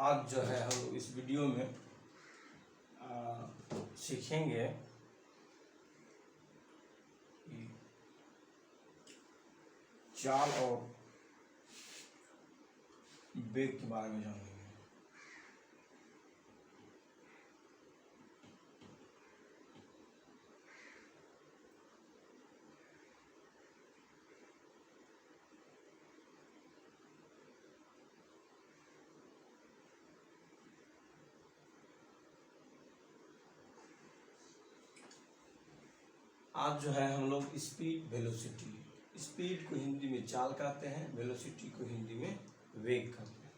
आज जो है हम इस वीडियो में सीखेंगे कि चाल और वेग के बारे में जानेंगे। आज जो है हम लोग स्पीड वेलोसिटी, स्पीड को हिंदी में चाल कहते हैं, वेलोसिटी को हिंदी में वेग कहते हैं।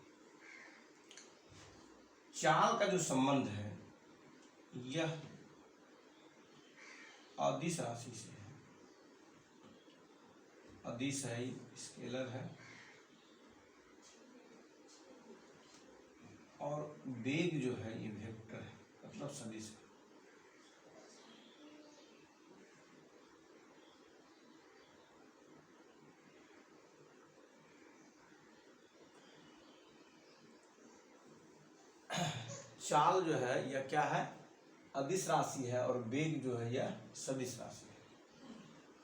चाल का जो संबंध है यह अदिश राशि से है। अदिश है, स्केलर है, और वेग जो है ये वेक्टर है, मतलब सदिश है। चाल जो है यह क्या है, अदिश राशि है, और वेग जो है यह सदिश राशि है।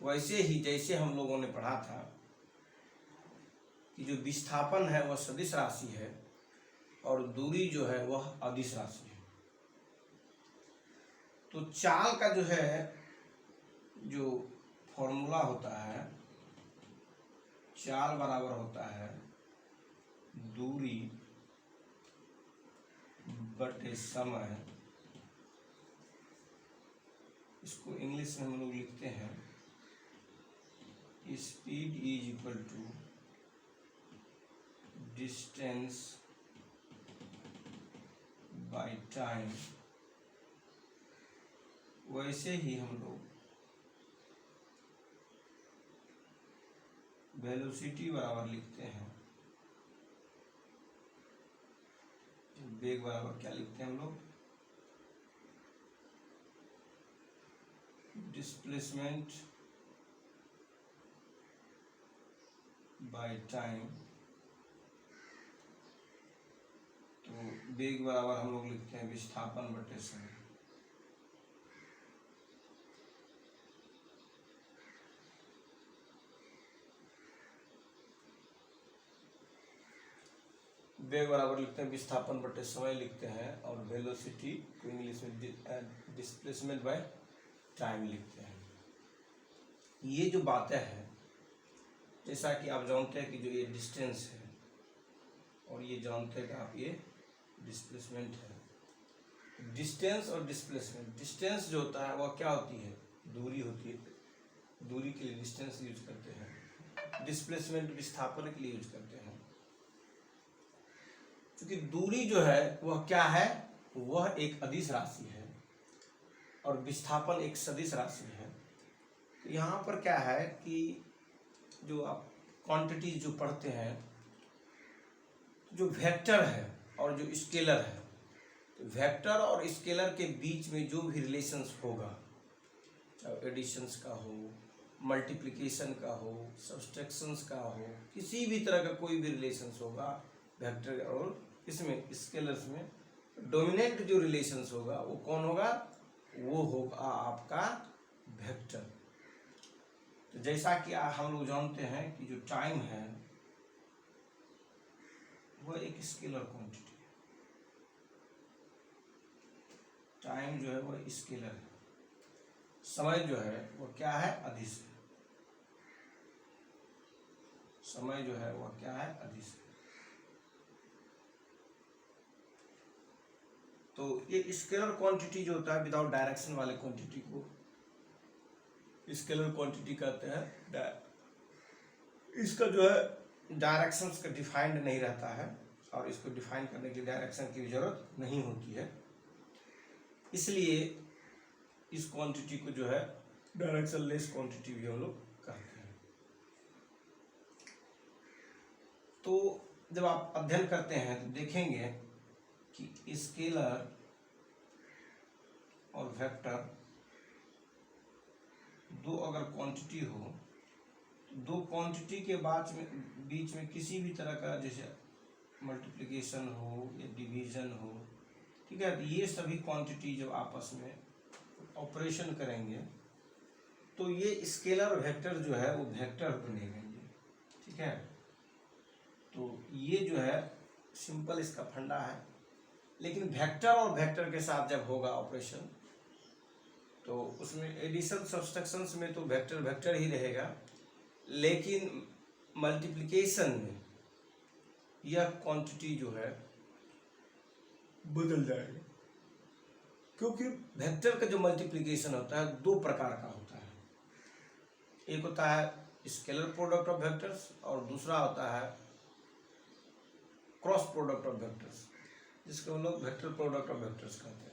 वैसे ही जैसे हम लोगों ने पढ़ा था कि जो विस्थापन है वह सदिश राशि है और दूरी जो है वह अदिश राशि है। तो चाल का जो है जो फॉर्मूला होता है, चाल बराबर होता है दूरी बटे समय। इसको इंग्लिश में हम लोग लिखते हैं speed is equal to distance by time. वैसे ही हम लोग वेलोसिटी बराबर लिखते हैं, वेग बराबर क्या लिखते हैं हम लोग, डिस्प्लेसमेंट बाय टाइम। तो वेग बराबर हम लोग लिखते हैं विस्थापन बटे समय। वेग बराबर लिखते हैं विस्थापन बटे समय लिखते हैं, और वेलोसिटी को इंग्लिश में डिस्प्लेसमेंट बाय टाइम लिखते हैं। ये जो बातें हैं, जैसा कि आप जानते हैं कि जो ये डिस्टेंस है और ये जानते हैं कि आप ये डिस्प्लेसमेंट है। डिस्टेंस और डिस्प्लेसमेंट, डिस्टेंस जो होता है वह क्या होती है, दूरी होती है, दूरी के लिए डिस्टेंस यूज करते हैं। डिस्प्लेसमेंट विस्थापन के लिए यूज करते हैं। क्योंकि दूरी जो है वह क्या है, वह एक अदिश राशि है और विस्थापन एक सदिश राशि है। तो यहाँ पर क्या है कि जो आप क्वांटिटी जो पढ़ते हैं, जो वेक्टर है और जो स्केलर है, तो वेक्टर और स्केलर के बीच में जो भी रिलेशंस होगा, चाहे एडिशंस का हो, मल्टीप्लिकेशन का हो, सब्सट्रैक्शंस का हो, किसी भी तरह का कोई भी रिलेशंस होगा वेक्टर और इसमें स्केलर्स में, डोमिनेंट जो रिलेशंस होगा वो कौन होगा, वो होगा आपका वेक्टर। तो जैसा कि हम लोग जानते हैं कि जो टाइम है वह एक स्केलर क्वांटिटी है। टाइम जो है वह स्केलर है, समय जो है वह क्या है, अदिश है। समय जो है वह क्या है, अदिश है। तो ये स्केलर क्वांटिटी जो होता है विदाउट डायरेक्शन वाले क्वांटिटी को स्केलर क्वांटिटी कहते हैं। इसका जो है डायरेक्शंस का डिफाइंड नहीं रहता है और इसको डिफाइन करने के लिए डायरेक्शन की जरूरत नहीं होती है, इसलिए इस क्वांटिटी को जो है डायरेक्शन लेस क्वांटिटी भी हम लोग कहते हैं। तो जब आप अध्ययन करते हैं तो देखेंगे कि स्केलर और वेक्टर दो अगर क्वांटिटी हो, तो दो क्वांटिटी के बीच में किसी भी तरह का जैसे मल्टीप्लिकेशन हो या डिवीजन हो, ठीक है, तो ये सभी क्वांटिटी जब आपस में ऑपरेशन करेंगे तो ये स्केलर वेक्टर जो है वो वेक्टर बनेगा ये, ठीक है। तो ये जो है सिंपल इसका फंडा है। लेकिन वेक्टर और वेक्टर के साथ जब होगा ऑपरेशन तो उसमें एडिशन सब्सट्रैक्शंस में तो वेक्टर वेक्टर ही रहेगा, लेकिन मल्टीप्लिकेशन में यह क्वांटिटी जो है बदल जाएगा, क्योंकि वेक्टर का जो मल्टीप्लिकेशन होता है दो प्रकार का होता है। एक होता है स्केलर प्रोडक्ट ऑफ वेक्टर्स और दूसरा होता है क्रॉस प्रोडक्ट ऑफ वेक्टर्स, जिसको हम लोग वेक्टर प्रोडक्ट ऑफ वेक्टर्स कहते हैं।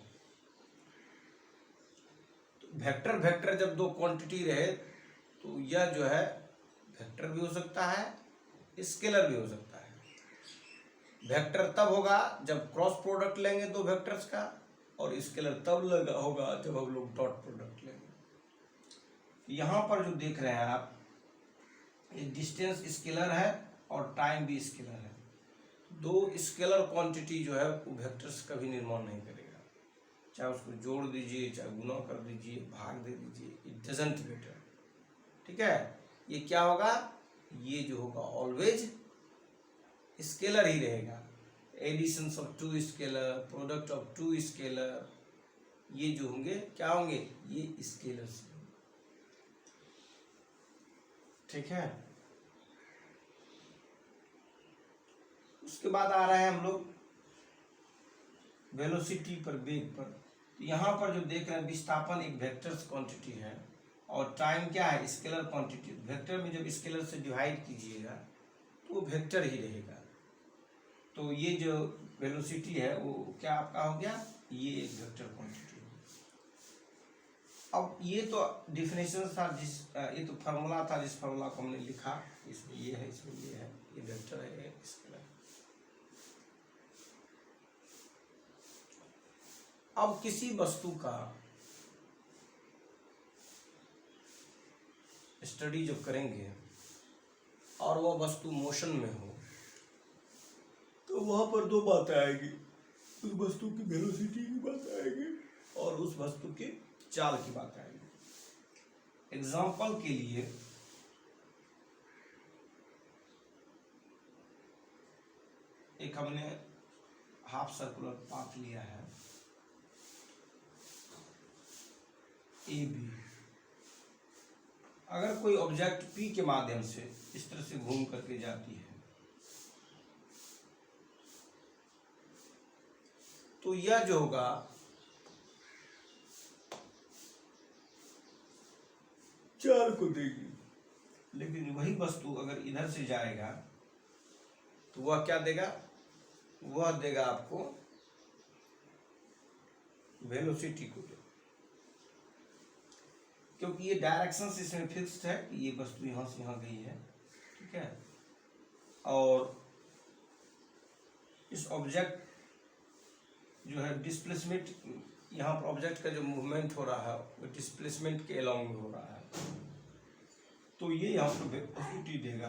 तो वेक्टर वेक्टर जब दो क्वांटिटी रहे तो यह जो है वेक्टर भी हो सकता है, स्केलर भी हो सकता है। वेक्टर तब होगा जब क्रॉस प्रोडक्ट लेंगे दो वेक्टर्स का, और स्केलर तब लगा होगा जब हम लोग डॉट प्रोडक्ट लेंगे। यहाँ पर जो देख रहे हैं आप, ये डिस्टेंस स्केलर है और टाइम भी स्केलर है। दो स्केलर क्वांटिटी जो है वो वेक्टर्स का भी निर्माण नहीं करेगा, चाहे उसको जोड़ दीजिए, चाहे गुना कर दीजिए, भाग दे दीजिए, इट डजंट मैटर, ठीक है। ये क्या होगा, ये जो होगा ऑलवेज स्केलर ही रहेगा। Additions of two scalar, product of two scalar, ये जो होंगे क्या होंगे, ये स्केलर्स, ठीक है। उसके बाद आ रहा है हम लोग वेलोसिटी पर, वेग पर। तो यहाँ पर जो देख रहे हैं विस्थापन एक वेक्टर्स क्वांटिटी है और टाइम क्या है, स्केलर क्वांटिटी। वेक्टर में जब स्केलर से डिवाइड कीजिएगा तो वो वेक्टर ही रहेगा। तो ये जो वेलोसिटी है वो क्या आपका हो गया, ये एक वेक्टर क्वांटिटी है। अब ये तो डिफिनेशन था, ये तो फार्मूला था, जिस फार्मूला को हमने लिखा, इसमें ये है, इसमें ये है, ये वेक्टर है, ये स्केलर। अब किसी वस्तु का स्टडी जब करेंगे और वह वस्तु मोशन में हो तो वहां पर दो बातें आएगी, उस वस्तु की वेलोसिटी की बात आएगी और उस वस्तु के चाल की बात आएगी। एग्जाम्पल के लिए एक हमने हाफ सर्कुलर पाथ लिया है ए बी। अगर कोई ऑब्जेक्ट पी के माध्यम से इस तरह से घूम करके जाती है तो यह जो होगा चाल को देगी, लेकिन वही वस्तु अगर इधर से जाएगा तो वह क्या देगा, वह देगा आपको वेलोसिटी को देगा, क्योंकि ये डायरेक्शन इसमें फिक्स्ड है कि ये वस्तु यहां से यहां गई है, ठीक है। और इस ऑब्जेक्ट जो है डिस्प्लेसमेंट, यहाँ पर ऑब्जेक्ट का जो मूवमेंट हो रहा है वो डिस्प्लेसमेंट के अलोंग हो रहा है, तो ये यहाँ पर वेलोसिटी देगा।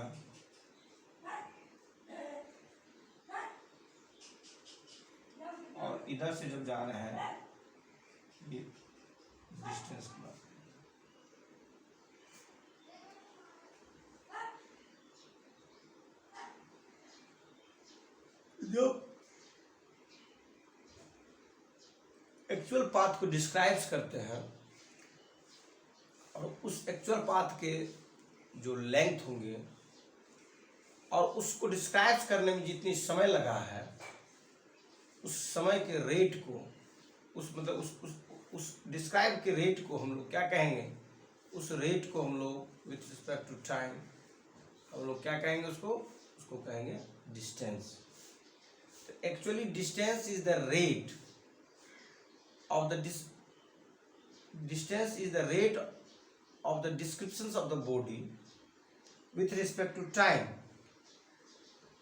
और इधर से जब जा रहा है ये डिस्टेंस की बात, जब एक्चुअल पाथ को डिस्क्राइब्स करते हैं और उस एक्चुअल पाथ के जो लेंथ होंगे और उसको डिस्क्राइब करने में जितनी समय लगा है उस समय के रेट को, उस मतलब उस डिस्क्राइब के रेट को हम लोग क्या कहेंगे, उस रेट को हम लोग विथ रिस्पेक्ट टू टाइम हम लोग क्या कहेंगे, उसको कहेंगे डिस्टेंस। तो actually distance is the rate of the distance is the rate of the descriptions of the body with respect to time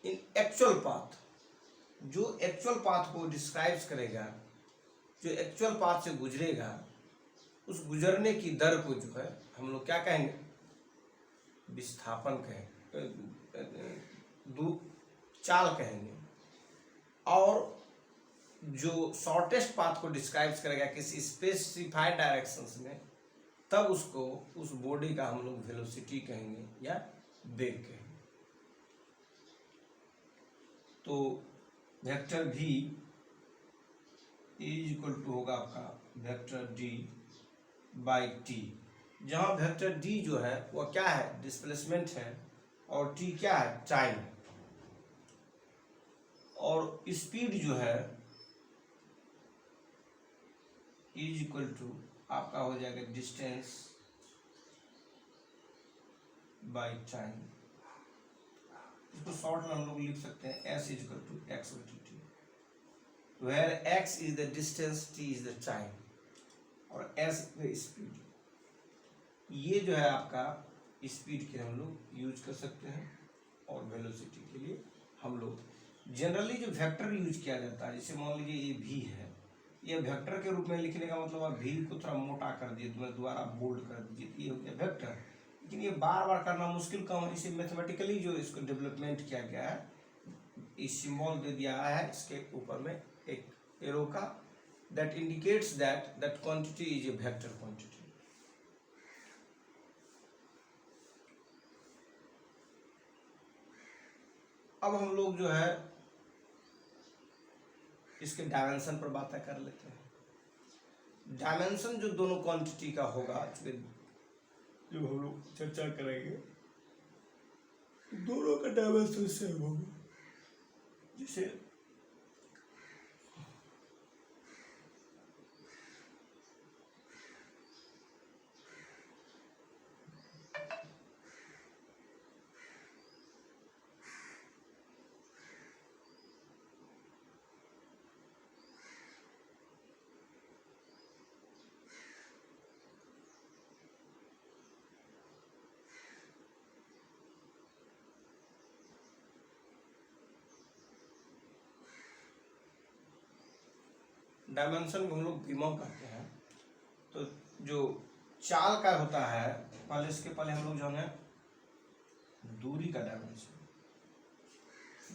in actual path। जो एक्चुअल पाथ को describes करेगा, जो एक्चुअल पाथ से गुजरेगा, उस गुजरने की दर को जो है हम लोग क्या कहेंगे, विस्थापन कहेंगे, चाल कहेंगे, और जो शॉर्टेस्ट पाथ को डिस्क्राइब करेगा किसी स्पेसिफाइड डायरेक्शंस में, तब उसको उस बॉडी का हम लोग वेलोसिटी कहेंगे या वेग कहेंगे। तो vector v is equal to होगा आपका वेक्टर d बाई टी, जहां वेक्टर d जो है वह क्या है, डिस्प्लेसमेंट है, और t क्या है, टाइम, और स्पीड जो है इज इक्वल टू आपका हो जाएगा डिस्टेंस बाई टाइम। इसको शॉर्ट में हम लोग लिख सकते हैं s is equal to X by T, where x is the distance, t is the time और s द स्पीड। ये जो है आपका स्पीड के हम लोग यूज कर सकते हैं, और वेलोसिटी के लिए हम लोग जनरली जो वेक्टर यूज किया जाता है, जैसे मान लीजिए ये v है, ये वेक्टर के रूप में लिखने का मतलब आप v को थोड़ा मोटा कर दिए, तो मैं दोबारा बोल्ड कर दीजिए, ये हो गया वेक्टर। लेकिन ये बार बार करना मुश्किल काम है, इसे मैथमेटिकली जो इसको डेवलपमेंट किया गया है, इस सिंबल दे दिया है इसके ऊपर में एक एरो का, that indicates that quantity is a vector quantity. अब हम लोग जो है इसके डायमेंशन पर बातें कर लेते हैं। डायमेंशन जो दोनों क्वांटिटी का होगा, जो हम लोग चर्चा करेंगे, दोनों का डायमेंशन सेम होगा। जैसे डायमेंशन को हम लोग बीमों कहते हैं। तो जो चाल का होता है, पहले इसके पहले हम लोग जो है दूरी का डायमेंशन,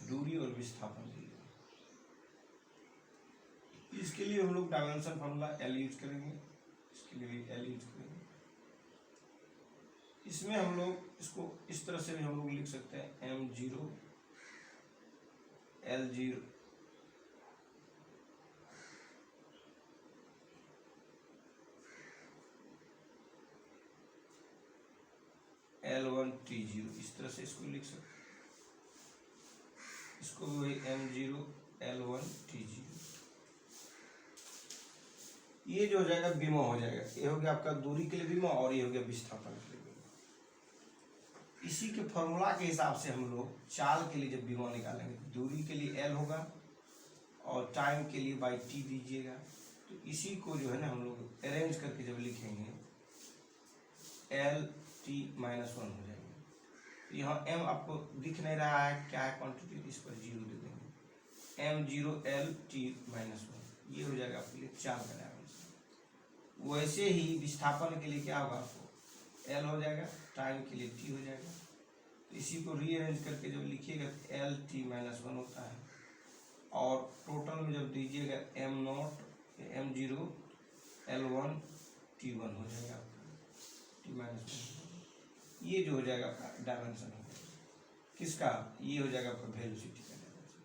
दूरी और विस्थापन लिए, इसके लिए हम लोग डायमेंशन फॉर्मूला L यूज करेंगे, इसके लिए भी L यूज करेंगे। इसमें हम लोग इसको इस तरह से भी हम लोग लिख सकते हैं m0 L0 L1 T0, इस तरह से इसको लिख सकते हैं। इसको भी वही m0 L1 T0। ये जो हो जाएगा बीमा हो जाएगा, ये हो गया आपका दूरी के लिए बीमा, और ये हो गया विस्थापन के लिए बीमा। इसी के फॉर्मूला के हिसाब से हम लोग चाल के लिए जब बीमा निकालेंगे, दूरी के लिए L होगा और टाइम के लिए बाई T दीजिएगा। तो इसी को जो है ना हम लोग अरेंज करके जब लिखेंगे L(t-1) हो जाएंगे। यहाँ m आपको दिख नहीं रहा है क्या है क्वांटिटी, इस पर 0 दे देंगे, m0 L(t-1), ये हो जाएगा आपके लिए चाल का डायमेंशन। वैसे ही विस्थापन के लिए क्या होगा, आपको L हो जाएगा, टाइम के लिए T हो जाएगा। तो इसी को रीअरेंज करके जब लिखिएगा L(t-1) होता है, और टोटल में जब दीजिएगा m0 L1 T1 हो जाएगा आपका T-1। ये जो हो जाएगा आपका डायमेंशन हो जाएगा किसका, ये हो जाएगा आपका वेलोसिटी का डायमेंशन।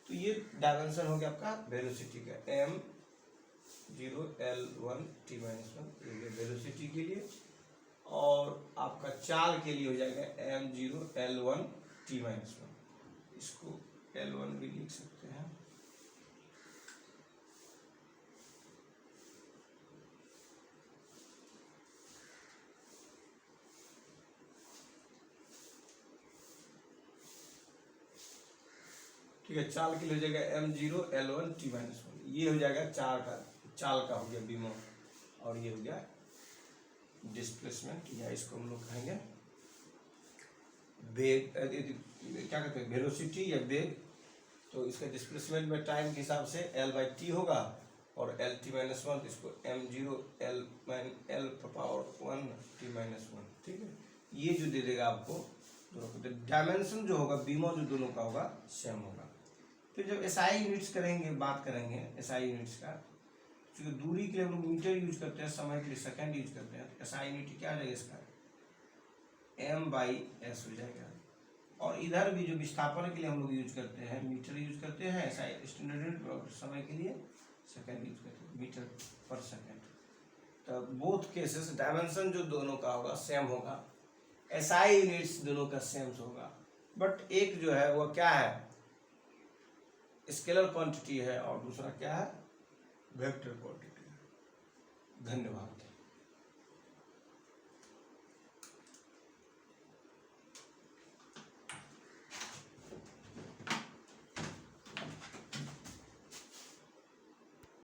तो ये डायमेंशन हो गया आपका वेलोसिटी का, m0 L1 T-1 वेलोसिटी के लिए, और आपका चाल के लिए हो जाएगा m0 L1 T-1। इसको L1 भी लिख सकते हैं। ठीक है, चाल के लिए हो जाएगा m0 L1 T-1। ये हो जाएगा चाल का हो गया बीमा, और ये हो गया डिस्प्लेसमेंट, या इसको हम लोग कहेंगे वेग, क्या कहते हैं, वेलोसिटी या वेग। तो इसका डिस्प्लेसमेंट में टाइम के हिसाब से L/T होगा, और L(t-1), इसको m0 L(1) T-1। ठीक है, ये जो दे देगा आपको दोनों को, डायमेंशन जो होगा बीमा जो दोनों का होगा सेम होगा। फिर जब एसआई यूनिट्स करेंगे, बात करेंगे एसआई यूनिट्स का, क्योंकि दूरी के लिए हम लोग मीटर यूज करते हैं, समय के लिए सेकंड यूज करते हैं, तो एसआई यूनिट क्या आ जाएगा इसका, m/s हो जाएगा। और इधर भी जो विस्थापन के लिए हम लोग यूज करते हैं, मीटर यूज करते हैं, एसआई स्टैंडर्ड यूनिट, और समय के लिए सेकंड यूज करते हैं, मीटर पर सेकंड। तो बोथ केसेस डायमेंशन जो दोनों का होगा सेम होगा, एसआई यूनिट्स दोनों का सेम होगा, बट एक जो है वो क्या है, स्केलर क्वांटिटी है, और दूसरा क्या है, वेक्टर क्वांटिटी है। धन्यवाद।